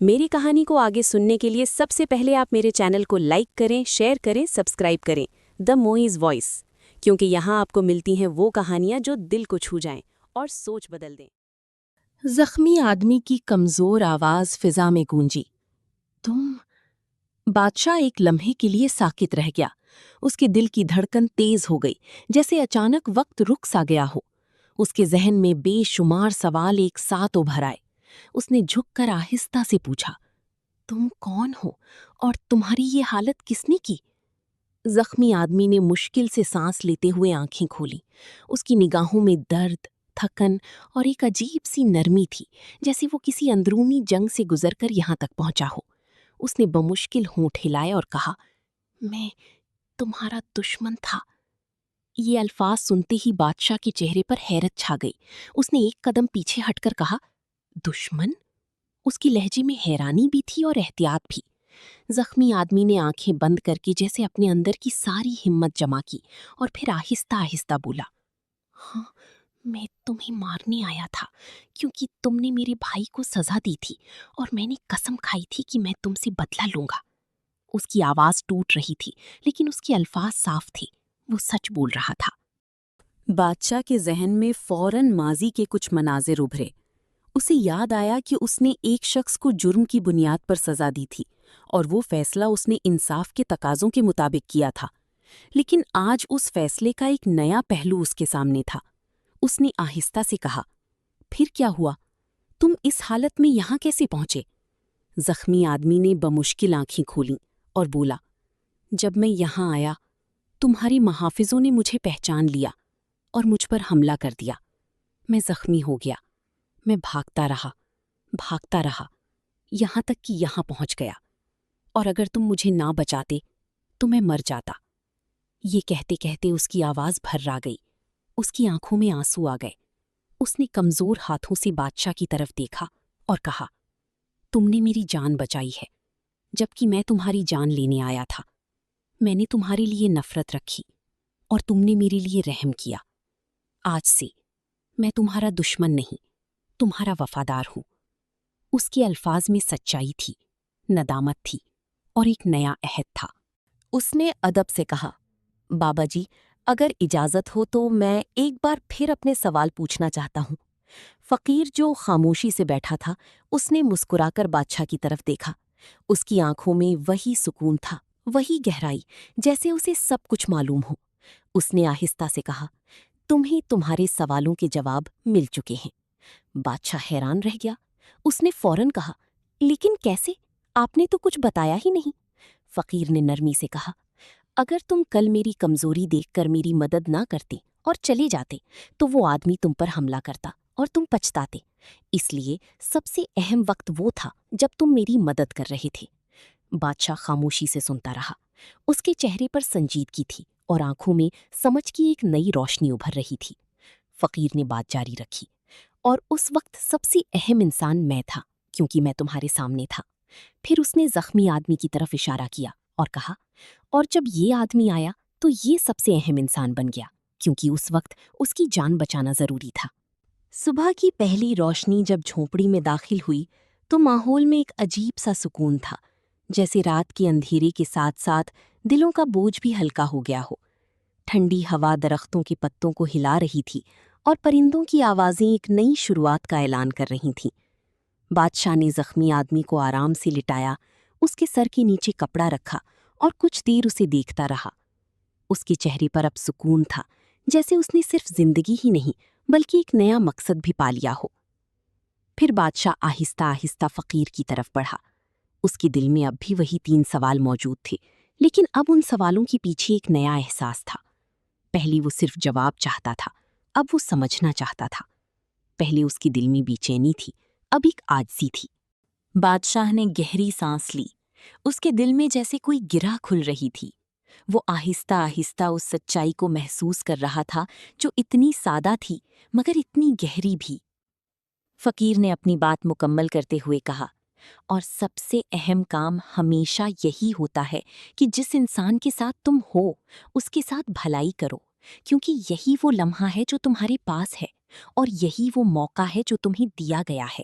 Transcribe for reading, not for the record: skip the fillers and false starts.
میری کہانی کو آگے سننے کے لیے سب سے پہلے آپ میرے چینل کو لائک کریں، شیئر کریں، سبسکرائب کریں دا موئیز وائس، کیونکہ یہاں آپ کو ملتی ہیں وہ کہانیاں جو دل کو چھو جائیں اور سوچ بدل دیں۔ زخمی آدمی کی کمزور آواز فضا میں گونجی۔ تم؟ بادشاہ ایک لمحے کے لیے ساکت رہ گیا۔ اس کے دل کی دھڑکن تیز ہو گئی، جیسے اچانک وقت رک سا گیا ہو۔ اس کے ذہن میں بے شمار سوال ایک ساتھ ابھر آئے۔ اس نے جھک کر آہستہ سے پوچھا، تم کون ہو اور تمہاری یہ حالت کس نے کی؟ زخمی آدمی نے مشکل سے سانس لیتے ہوئے آنکھیں کھولیں۔ اس کی نگاہوں میں درد، تھکن اور ایک عجیب سی نرمی تھی، جیسے وہ کسی اندرونی جنگ سے گزر کر یہاں تک پہنچا ہو۔ اس نے بمشکل ہونٹ ہلائے اور کہا، میں تمہارا دشمن تھا۔ یہ الفاظ سنتے ہی بادشاہ کے چہرے پر حیرت چھا گئی۔ اس نے ایک قدم پیچھے ہٹ کر کہا، دشمن؟ اس کی لہجے میں حیرانی بھی تھی اور احتیاط بھی۔ زخمی آدمی نے آنکھیں بند کر کے جیسے اپنے اندر کی ساری ہمت جمع کی اور پھر آہستہ آہستہ بولا، ہاں، میں تمہیں مارنے آیا تھا کیونکہ تم نے میرے بھائی کو سزا دی تھی اور میں نے قسم کھائی تھی کہ میں تم سے بدلہ لوں گا۔ اس کی آواز ٹوٹ رہی تھی، لیکن اس کے الفاظ صاف تھے۔ وہ سچ بول رہا تھا۔ بادشاہ کے ذہن میں فوراً ماضی کے کچھ مناظر ابھرے۔ اسے یاد آیا کہ اس نے ایک شخص کو جرم کی بنیاد پر سزا دی تھی اور وہ فیصلہ اس نے انصاف کے تقاضوں کے مطابق کیا تھا، لیکن آج اس فیصلے کا ایک نیا پہلو اس کے سامنے تھا۔ اس نے آہستہ سے کہا، پھر کیا ہوا؟ تم اس حالت میں یہاں کیسے پہنچے؟ زخمی آدمی نے بمشکل آنکھیں کھولیں اور بولا، جب میں یہاں آیا، تمہاری محافظوں نے مجھے پہچان لیا اور مجھ پر حملہ کر دیا۔ میں زخمی ہو گیا۔ میں بھاگتا رہا، یہاں تک کہ یہاں پہنچ گیا، اور اگر تم مجھے نہ بچاتے تو میں مر جاتا۔ یہ کہتے کہتے اس کی آواز بھر آ گئی۔ اس کی آنکھوں میں آنسو آ گئے۔ اس نے کمزور ہاتھوں سے بادشاہ کی طرف دیکھا اور کہا، تم نے میری جان بچائی ہے، جبکہ میں تمہاری جان لینے آیا تھا۔ میں نے تمہارے لیے نفرت رکھی اور تم نے میرے لیے رحم کیا۔ آج سے میں تمہارا دشمن نہیں، تمہارا وفادار ہوں۔ اس کے الفاظ میں سچائی تھی، ندامت تھی اور ایک نیا عہد تھا۔ اس نے ادب سے کہا، بابا جی، اگر اجازت ہو تو میں ایک بار پھر اپنے سوال پوچھنا چاہتا ہوں۔ فقیر جو خاموشی سے بیٹھا تھا، اس نے مسکرا کر بادشاہ کی طرف دیکھا۔ اس کی آنکھوں میں وہی سکون تھا، وہی گہرائی، جیسے اسے سب کچھ معلوم ہو۔ اس نے آہستہ سے کہا، تمہیں تمہارے سوالوں کے جواب مل چکے ہیں۔ بادشاہ حیران رہ گیا۔ اس نے فوراً کہا، لیکن کیسے؟ آپ نے تو کچھ بتایا ہی نہیں۔ فقیر نے نرمی سے کہا، اگر تم کل میری کمزوری دیکھ کر میری مدد نہ کرتے اور چلے جاتے تو وہ آدمی تم پر حملہ کرتا اور تم پچھتاتے۔ اس لیے سب سے اہم وقت وہ تھا جب تم میری مدد کر رہے تھے۔ بادشاہ خاموشی سے سنتا رہا۔ اس کے چہرے پر سنجیدگی تھی اور آنکھوں میں سمجھ کی ایک نئی روشنی ابھر رہی تھی۔ فقیر نے بات جاری رکھی، اور اس وقت سب سے اہم انسان میں تھا، کیونکہ میں تمہارے سامنے تھا۔ پھر اس نے زخمی آدمی کی طرف اشارہ کیا اور کہا، اور جب یہ آدمی آیا تو یہ سب سے اہم انسان بن گیا، کیونکہ اس وقت اس کی جان بچانا ضروری تھا۔ صبح کی پہلی روشنی جب جھونپڑی میں داخل ہوئی تو ماحول میں ایک عجیب سا سکون تھا، جیسے رات کے اندھیرے کے ساتھ ساتھ دلوں کا بوجھ بھی ہلکا ہو گیا ہو۔ ٹھنڈی ہوا درختوں کے پتوں کو ہلا رہی تھی اور پرندوں کی آوازیں ایک نئی شروعات کا اعلان کر رہی تھیں۔ بادشاہ نے زخمی آدمی کو آرام سے لٹایا، اس کے سر کے نیچے کپڑا رکھا اور کچھ دیر اسے دیکھتا رہا۔ اس کے چہرے پر اب سکون تھا، جیسے اس نے صرف زندگی ہی نہیں بلکہ ایک نیا مقصد بھی پا لیا ہو۔ پھر بادشاہ آہستہ آہستہ فقیر کی طرف بڑھا۔ اس کے دل میں اب بھی وہی 3 سوال موجود تھے، لیکن اب ان سوالوں کے پیچھے ایک نیا احساس تھا۔ پہلے وہ صرف جواب چاہتا تھا، اب وہ سمجھنا چاہتا تھا۔ پہلے اس کے دل میں بے چینی تھی، اب ایک عاجزی تھی۔ بادشاہ نے گہری سانس لی۔ اس کے دل میں جیسے کوئی گرہ کھل رہی تھی۔ وہ آہستہ آہستہ اس سچائی کو محسوس کر رہا تھا جو اتنی سادہ تھی مگر اتنی گہری بھی۔ فقیر نے اپنی بات مکمل کرتے ہوئے کہا، اور سب سے اہم کام ہمیشہ یہی ہوتا ہے کہ جس انسان کے ساتھ تم ہو اس کے ساتھ بھلائی کرو، کیونکہ یہی وہ لمحہ ہے جو تمہارے پاس ہے اور یہی وہ موقع ہے جو تمہیں دیا گیا ہے۔